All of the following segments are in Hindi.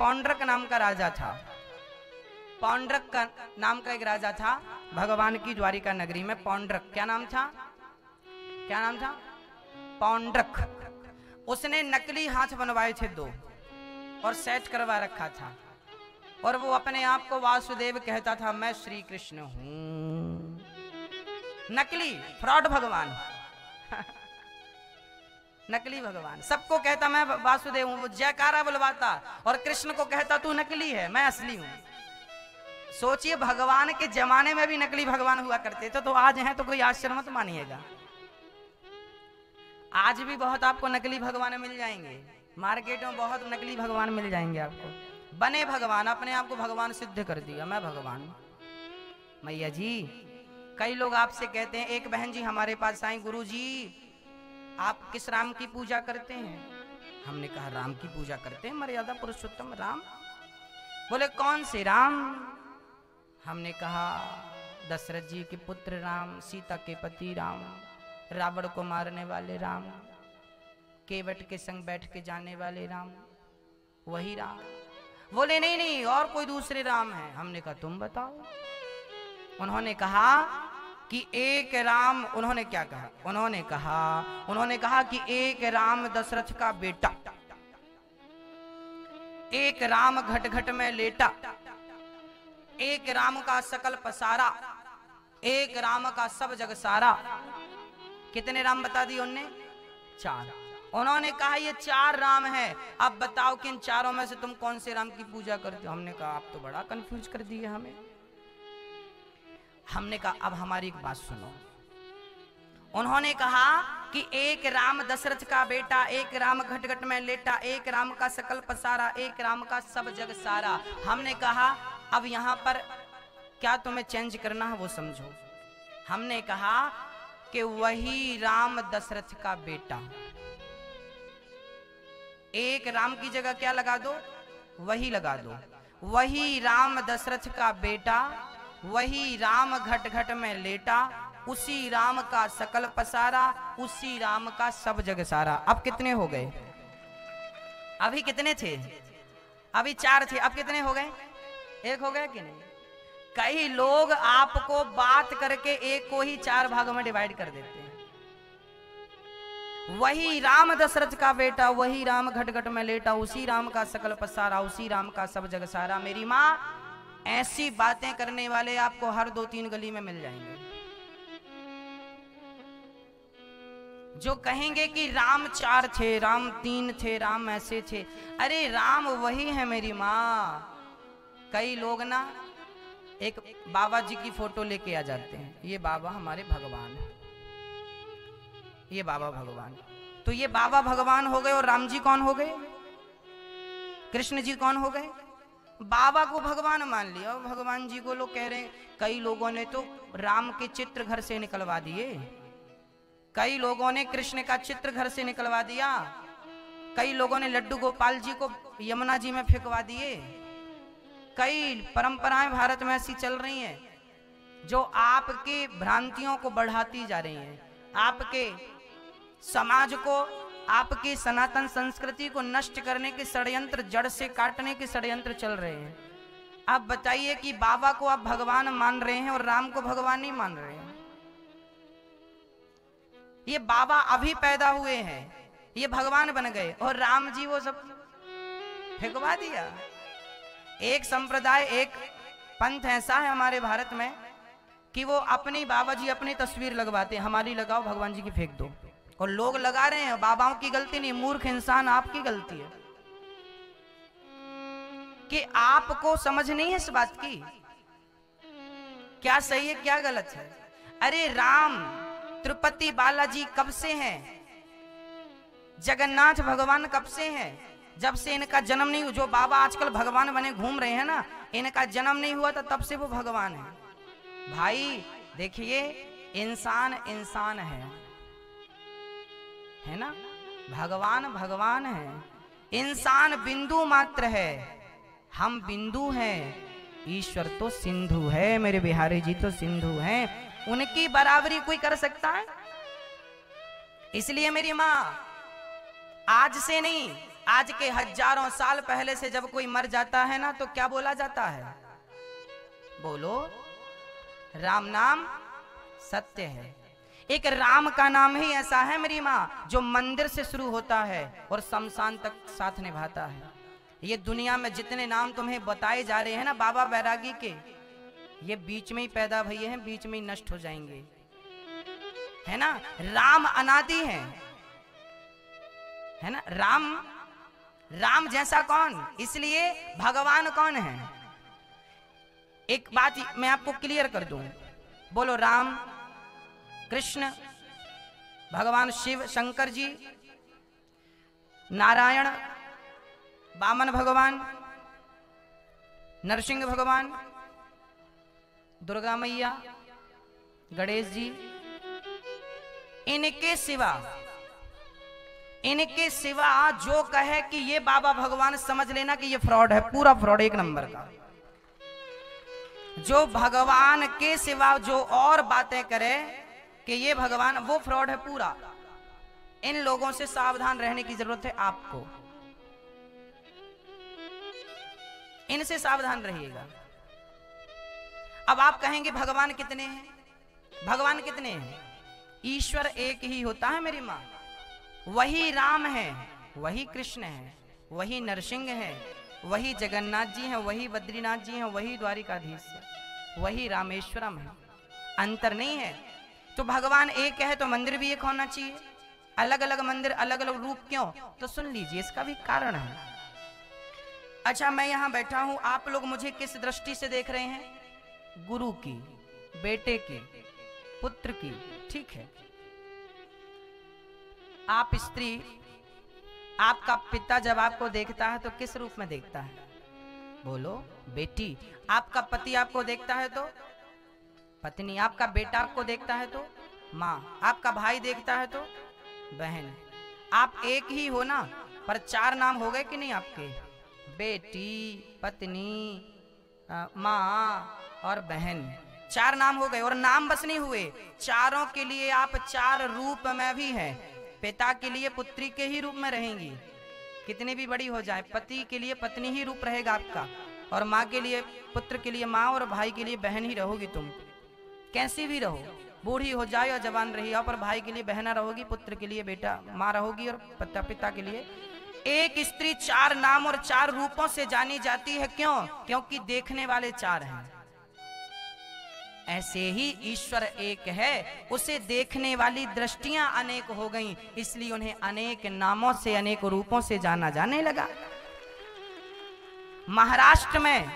पौंड्रक नाम का राजा था। पौंड्रक का नाम का एक राजा था भगवान की द्वारिका नगरी में। पौंड्रक, क्या नाम था? क्या नाम था? पौंड्रक। उसने नकली हाथ बनवाए थे 2 और सेट करवा रखा था, और वो अपने आप को वासुदेव कहता था, मैं श्री कृष्ण हूं। नकली, फ्रॉड भगवान नकली भगवान। सबको कहता मैं वासुदेव हूं, वो जयकारा बुलवाता, और कृष्ण को कहता तू नकली है, मैं असली हूं। सोचिए, भगवान के जमाने में भी नकली भगवान हुआ करते थे, तो आज हैं तो कोई आश्चर्य मत मानिएगा। आज भी बहुत आपको नकली भगवान मिल जाएंगे, मार्केट में बहुत नकली भगवान मिल जाएंगे आपको। बने भगवान, अपने आप को भगवान सिद्ध कर दिया, मैं भगवान। मैया जी, कई लोग आपसे कहते हैं, एक बहन जी हमारे पास आई, गुरु जी आप किस राम की पूजा करते हैं? हमने कहा राम की पूजा करते हैं, मर्यादा पुरुषोत्तम राम। बोले कौन से राम? हमने कहा दशरथ जी के पुत्र राम, सीता के पति राम, रावण को मारने वाले राम, केवट के संग बैठ के जाने वाले राम, वही राम। बोले नहीं नहीं, और कोई दूसरे राम है। हमने कहा तुम बताओ। उन्होंने कहा कि एक राम, उन्होंने क्या कहा? उन्होंने कहा कि एक राम दशरथ का बेटा, एक राम घट घट में लेटा, एक राम का सकल पसारा, एक राम का सब जग सारा। कितने राम बता दिए उनने? 4। उन्होंने कहा ये 4 राम है, अब बताओ कि इन चारों में से तुम कौन से राम की पूजा करते हो? हमने कहा आप तो बड़ा कंफ्यूज कर दिए हमें। हमने कहा अब हमारी एक बात सुनो। उन्होंने कहा कि एक राम दशरथ का बेटा, एक राम घट घट में लेटा, एक राम का सकल पसारा, एक राम का सब जग सारा। हमने कहा अब यहां पर क्या तुम्हें चेंज करना है वो समझो। हमने कहा कि वही राम दशरथ का बेटा, एक राम की जगह क्या लगा दो? वही लगा दो। वही राम दशरथ का बेटा, वही राम घट घट में लेटा, उसी राम का सकल पसारा, उसी राम का सब जग सारा। अब कितने हो गए? अभी कितने थे? अभी 4 थे, अब कितने हो गए? 1 हो गया कि नहीं? कई लोग आपको बात करके एक को ही 4 भागों में डिवाइड कर देते हैं। वही राम दशरथ का बेटा, वही राम घट घट में लेटा, उसी राम का सकल पसारा, उसी राम का सब जग सारा। मेरी माँ, ऐसी बातें करने वाले आपको हर 2-3 गली में मिल जाएंगे, जो कहेंगे कि राम 4 थे, राम 3 थे, राम ऐसे थे। अरे राम वही है मेरी माँ। कई लोग ना एक बाबा जी की फोटो लेके आ जाते हैं, ये बाबा हमारे भगवान है, ये बाबा भगवान। तो ये बाबा भगवान हो गए और राम जी कौन हो गए? कृष्ण जी कौन हो गए? बाबा को भगवान मान लिया और भगवान जी को लोग कह रहे हैं। कई लोगों ने तो राम के चित्र घर से निकलवा दिए, कई लोगों ने कृष्ण का चित्र घर से निकलवा दिया, कई लोगों ने लड्डू गोपाल जी को यमुना जी में फेंकवा दिए। कई परंपराएं भारत में ऐसी चल रही हैं जो आपकी भ्रांतियों को बढ़ाती जा रही हैं, आपके समाज को, आपकी सनातन संस्कृति को नष्ट करने के षड्यंत्र, जड़ से काटने के षड्यंत्र चल रहे हैं। आप बताइए कि बाबा को आप भगवान मान रहे हैं और राम को भगवान नहीं मान रहे हैं। ये बाबा अभी पैदा हुए हैं, ये भगवान बन गए और राम जी वो सब फेंकवा दिया। एक संप्रदाय, एक पंथ ऐसा है हमारे भारत में कि वो अपनी बाबा जी अपनी तस्वीर लगवाते हैं, हमारी लगाओ, भगवान जी की फेंक दो। और लोग लगा रहे हैं, बाबाओं की गलती नहीं, मूर्ख इंसान आपकी गलती है कि आपको समझ नहीं है इस बात की क्या सही है क्या गलत है। अरे राम तिरुपति बालाजी कब से हैं? जगन्नाथ भगवान कब से हैं? जब से इनका जन्म नहीं हुआ। जो बाबा आजकल भगवान बने घूम रहे हैं ना, इनका जन्म नहीं हुआ था तब से वो भगवान है। भाई देखिए, इंसान इंसान है ना, भगवान भगवान है, इंसान बिंदु मात्र है, हम बिंदु हैं, ईश्वर तो सिंधु है। मेरे बिहारी जी तो सिंधु हैं, उनकी बराबरी कोई कर सकता है? इसलिए मेरी माँ आज से नहीं, आज के हजारों साल पहले से जब कोई मर जाता है ना तो क्या बोला जाता है? बोलो, राम नाम सत्य है। एक राम का नाम ही ऐसा है मेरी माँ, जो मंदिर से शुरू होता है और शमशान तक साथ निभाता है। ये दुनिया में जितने नाम तुम्हें बताए जा रहे हैं ना बाबा बैरागी के, ये बीच में ही पैदा भइए हैं, बीच में ही नष्ट हो जाएंगे, है ना। राम अनादि है ना। राम जैसा कौन, इसलिए भगवान कौन है। एक बात मैं आपको क्लियर कर दूं, बोलो राम, कृष्ण, भगवान शिव शंकर जी, नारायण, वामन भगवान, नरसिंह भगवान, दुर्गा मैया, गणेश जी, इनके सिवा जो कहे कि ये बाबा भगवान, समझ लेना कि ये फ्रॉड है, पूरा फ्रॉड, एक नंबर का। जो भगवान के सिवा जो और बातें करे कि ये भगवान, वो फ्रॉड है पूरा। इन लोगों से सावधान रहने की जरूरत है आपको, इनसे सावधान रहिएगा। अब आप कहेंगे भगवान कितने हैं? भगवान कितने हैं? ईश्वर एक ही होता है मेरी मां। वही राम है, वही कृष्ण है, वही नरसिंह है, वही जगन्नाथ जी हैं, वही बद्रीनाथ जी हैं, वही द्वारिकाधीश है, वही रामेश्वरम है, अंतर नहीं है। तो भगवान एक है तो मंदिर भी एक होना चाहिए। अलग अलग मंदिर, अलग अलग रूप क्यों? तो सुन लीजिए, इसका भी कारण है। अच्छा, मैं यहां बैठा हूं, आप लोग मुझे किस दृष्टि से देख रहे हैं? गुरु की, बेटे की, पुत्र की, ठीक है। आप स्त्री, आपका पिता जब आपको देखता है तो किस रूप में देखता है? बोलो, बेटी। आपका पति आपको देखता है तो पत्नी, आपका बेटा आपको देखता है तो माँ, आपका भाई देखता है तो बहन। आप एक ही हो ना, पर चार नाम हो गए कि नहीं आपके? बेटी, पत्नी, माँ और बहन, चार नाम हो गए। और नाम बस नहीं हुए, चारों के लिए आप चार रूप में भी हैं। पिता के लिए पुत्री के ही रूप में रहेंगी, कितनी भी बड़ी हो जाए। पति के लिए पत्नी ही रूप रहेगा आपका, और माँ के लिए, पुत्र के लिए माँ, और भाई के लिए बहन ही रहोगी तुम। कैसी भी रहो, बूढ़ी हो जाए और जवान रही हो, पर भाई के लिए बहना रहोगी, पुत्र के लिए बेटा माँ रहोगी, और पिता के लिए। एक स्त्री चार नाम और चार रूपों से जानी जाती है। क्यों? क्योंकि देखने वाले चार हैं। ऐसे ही ईश्वर एक है, उसे देखने वाली दृष्टियां अनेक हो गईं, इसलिए उन्हें अनेक नामों से, अनेक रूपों से जाना जाने लगा। महाराष्ट्र में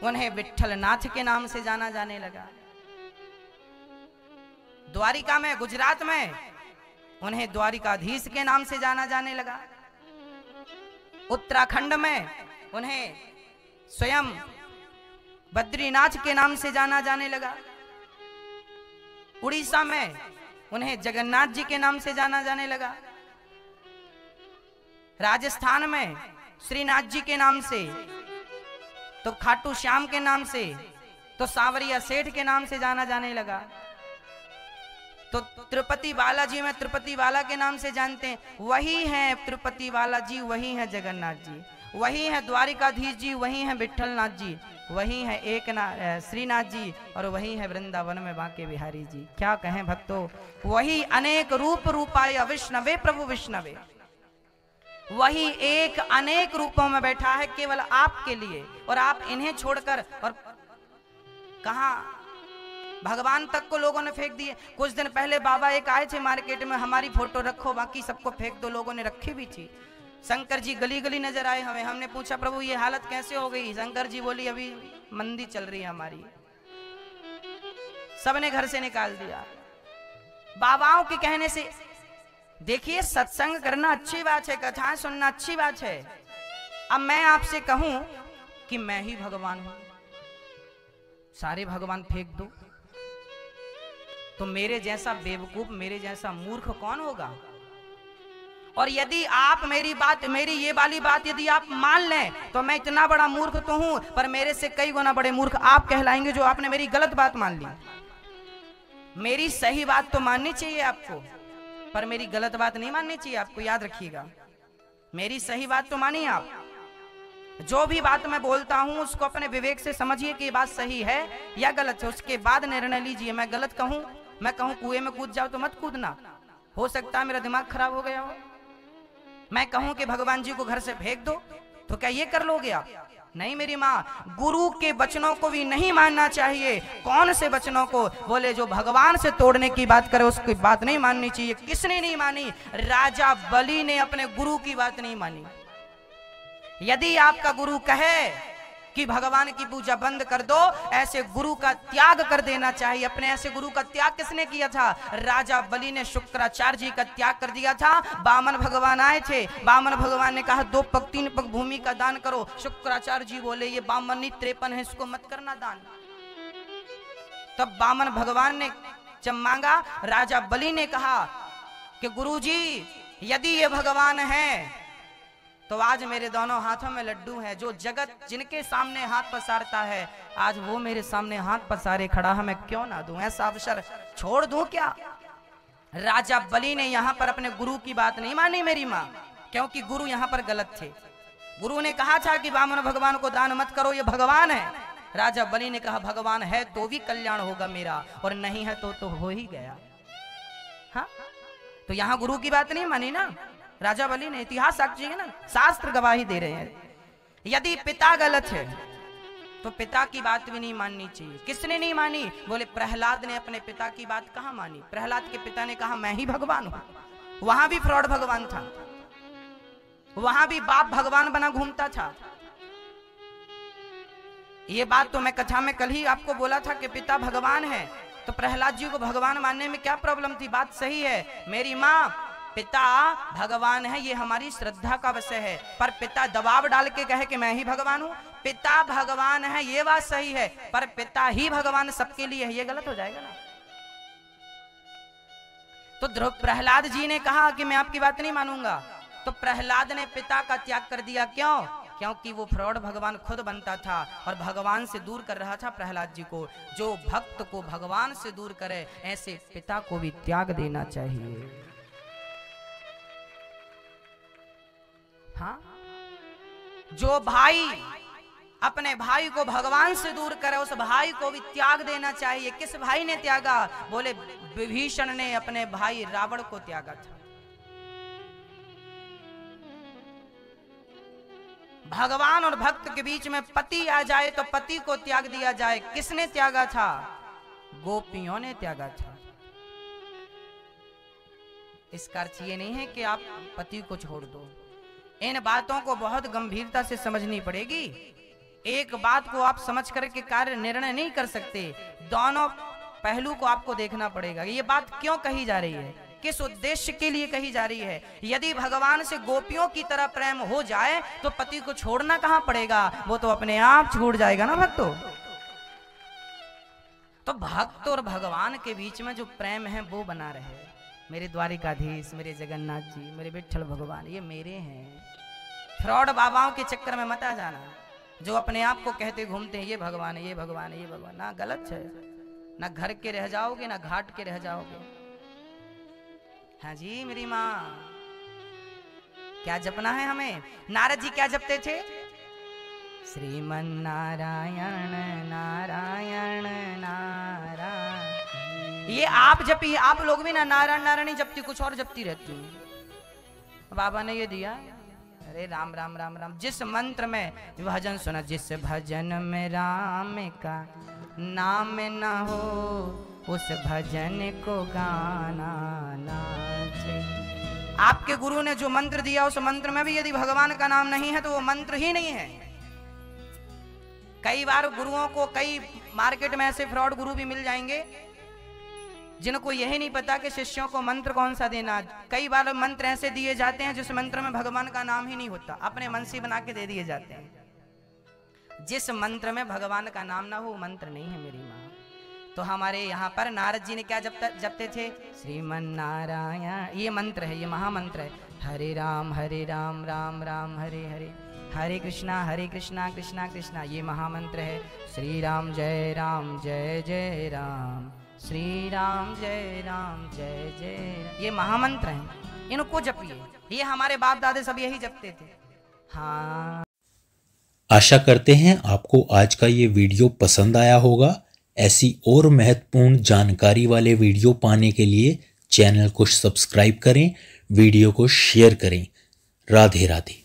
उन्हें विट्ठलनाथ के नाम से जाना जाने लगा। द्वारिका में, गुजरात में उन्हें द्वारिकाधीश के नाम से जाना जाने लगा। उत्तराखंड में उन्हें स्वयं बद्रीनाथ के नाम से जाना जाने लगा। उड़ीसा में उन्हें जगन्नाथ जी के नाम से जाना जाने लगा। राजस्थान में श्रीनाथ जी के नाम से, तो खाटू श्याम के नाम से, तो सांवरिया सेठ के नाम से जाना जाने लगा। तो तिरुपति बालाजी में तिरुपति बाला के नाम से जानते हैं। वही है तिरुपति बालाजी, वही है जगन्नाथ जी, वही है द्वारिकाधीश जी, वही है विट्ठलनाथ जी, वही है श्रीनाथ जी, और वही है वृंदावन में बांके बिहारी जी। क्या कहें भक्तों, वही अनेक रूप रूपाय विष्णवे प्रभु विष्णवे। वही एक अनेक रूपों में बैठा है केवल आपके लिए, और आप इन्हें छोड़कर और कहा भगवान तक को लोगों ने फेंक दिए। कुछ दिन पहले बाबा एक आए थे मार्केट में, हमारी फोटो रखो बाकी सबको फेंक दो, लोगों ने रखी भी थी। शंकर जी गली गली नजर आए हमें। हमने पूछा प्रभु ये हालत कैसे हो गई? शंकर जी बोली अभी मंदी चल रही है हमारी, सबने घर से निकाल दिया। बाबाओं के कहने से देखिए, सत्संग करना अच्छी बात है, कथाएं सुनना अच्छी बात है। अब मैं आपसे कहूं कि मैं ही भगवान हूं, सारे भगवान फेंक दो, तो मेरे जैसा बेवकूफ, मेरे जैसा मूर्ख कौन होगा? और यदि आप मेरी ये वाली बात यदि आप मान लें तो मैं इतना बड़ा मूर्ख तो हूं, पर मेरे से कई गुना बड़े मूर्ख आप कहलाएंगे जो आपने मेरी गलत बात मान ली। मेरी सही बात तो माननी चाहिए आपको, पर मेरी गलत बात नहीं माननी चाहिए आपको, याद रखिएगा। मेरी सही बात तो मानिए आप। जो भी बात मैं बोलता हूं उसको अपने विवेक से समझिए कि ये बात सही है या गलत है, उसके बाद निर्णय लीजिए। मैं गलत कहूं, मैं कहूं कुएं में कूद जाओ तो मत कूदना, हो सकता है मेरा दिमाग खराब हो गया हो। मैं कहूं कि भगवान जी को घर से फेंक दो तो क्या ये कर लोगे आप? नहीं मेरी माँ, गुरु के वचनों को भी नहीं मानना चाहिए। कौन से वचनों को? बोले जो भगवान से तोड़ने की बात करे उसकी बात नहीं माननी चाहिए। किसने नहीं मानी? राजा बलि ने अपने गुरु की बात नहीं मानी। यदि आपका गुरु कहे कि भगवान की पूजा बंद कर दो, ऐसे गुरु का त्याग कर देना चाहिए। अपने ऐसे गुरु का त्याग किसने किया था? राजा बलि ने शुक्राचार्य जी का त्याग कर दिया था। बामन भगवान आए थे, बामन भगवान ने कहा 2 पग 3 पग भूमि का दान करो। शुक्राचार्य जी बोले ये बामनी 53 है, इसको मत करना दान। तब बामन भगवान ने जब मांगा, राजा बलि ने कहा कि गुरुजी यदि ये भगवान है तो आज मेरे दोनों हाथों में लड्डू है। जो जगत जिनके सामने हाथ पसारता है आज वो मेरे सामने हाथ पसारे खड़ा है, मैं क्यों ना दूं? ऐसा अवसर छोड़ दूं क्या? राजा बलि ने यहां पर अपने गुरु की बात नहीं मानी मेरी मां, क्योंकि गुरु यहां पर गलत थे। गुरु ने कहा था कि वामन भगवान को दान मत करो, ये भगवान है। राजा बलि ने कहा भगवान है तो भी कल्याण होगा मेरा, और नहीं है तो हो ही गया। हाँ, तो यहां गुरु की बात नहीं मानी ना राजा बलि ने। इतिहास साक्षी है ना, शास्त्र गवाही दे रहे हैं। यदि पिता गलत है तो पिता की बात भी नहीं माननी चाहिए। किसने नहीं मानी? बोले प्रहलाद ने अपने पिता की बात कहां मानी। प्रहलाद के पिता ने कहा मैं ही भगवान हूं। वहां भी फ्रॉड भगवान था, वहां भी बाप भगवान बना घूमता था। ये बात तो मैं कथा में कल ही आपको बोला था कि पिता भगवान है, तो प्रहलाद जी को भगवान मानने में क्या प्रॉब्लम थी? बात सही है मेरी माँ, पिता भगवान है ये हमारी श्रद्धा का विषय है, पर पिता दबाव डाल के कहे कि मैं ही भगवान हूं। पिता भगवान है ये बात सही है, पर पिता ही भगवान सबके लिए है, ये गलत हो जाएगा ना। तो ध्रुव प्रहलाद जी ने कहा कि मैं आपकी बात नहीं मानूंगा, तो प्रहलाद ने पिता का त्याग कर दिया। क्यों? क्योंकि वो फ्रॉड भगवान खुद बनता था और भगवान से दूर कर रहा था प्रहलाद जी को। जो भक्त को भगवान से दूर करे ऐसे पिता को भी त्याग देना चाहिए। हाँ, जो भाई अपने भाई को भगवान से दूर करे उस भाई को भी त्याग देना चाहिए। किस भाई ने त्यागा? बोले विभीषण ने अपने भाई रावण को त्यागा था। भगवान और भक्त के बीच में पति आ जाए तो पति को त्याग दिया जाए। किसने त्यागा था? गोपियों ने त्यागा था। इसका अर्थ ये नहीं है कि आप पति को छोड़ दो। इन बातों को बहुत गंभीरता से समझनी पड़ेगी। एक बात को आप समझ करके कार्य निर्णय नहीं कर सकते, दोनों पहलू को आपको देखना पड़ेगा। ये बात क्यों कही जा रही है, किस उद्देश्य के लिए कही जा रही है। यदि भगवान से गोपियों की तरह प्रेम हो जाए तो पति को छोड़ना कहां पड़ेगा, वो तो अपने आप छूट जाएगा ना भक्तों। तो भक्त और भगवान के बीच में जो प्रेम है वो बना रहे। मेरे द्वारिकाधीश, मेरे जगन्नाथ जी, मेरे विठल भगवान ये मेरे हैं। फ्रॉड बाबाओं के चक्कर में मत आ जाना, जो अपने आप को कहते घूमते हैं ये भगवान है, ये भगवान है, ये भगवान। ना, गलत है। ना घर के रह जाओगे ना घाट के रह जाओगे। हाँ जी मेरी माँ, क्या जपना है हमें? नारद जी क्या जपते थे? श्रीमन नारायण नारायण नारायण। ये आप जपी, आप लोग भी ना नारायण नारायण ही जपती, कुछ और जपती रहती हूँ। बाबा ने ये दिया, अरे राम राम राम राम। जिस मंत्र में भजन सुना, जिस भजन में राम का नाम न हो उस भजन को गाना ना चाहिए। आपके गुरु ने जो मंत्र दिया उस मंत्र में भी यदि भगवान का नाम नहीं है तो वो मंत्र ही नहीं है। कई बार गुरुओं को, कई मार्केट में ऐसे फ्रॉड गुरु भी मिल जाएंगे जिनको यही नहीं पता कि शिष्यों को मंत्र कौन सा देना। कई बार मंत्र ऐसे दिए जाते हैं जिस मंत्र में भगवान का नाम ही नहीं होता, अपने मन से बना के दे दिए जाते हैं। जिस मंत्र में भगवान का नाम ना हो मंत्र नहीं है मेरी माँ। तो हमारे यहाँ पर नारद जी ने क्या जपते थे? श्रीमन नारायण, ये मंत्र है, ये महामंत्र है। हरे राम राम राम हरे हरे, हरे कृष्णा कृष्णा कृष्णा, ये महामंत्र है। श्री राम जय जय राम, श्री राम जय जय राम। ये महामंत्र हैं, इनको जपिए। ये हमारे बाप दादे सब यही जपते थे। हाँ, आशा करते हैं आपको आज का ये वीडियो पसंद आया होगा। ऐसी और महत्वपूर्ण जानकारी वाले वीडियो पाने के लिए चैनल को सब्सक्राइब करें, वीडियो को शेयर करें। राधे राधे।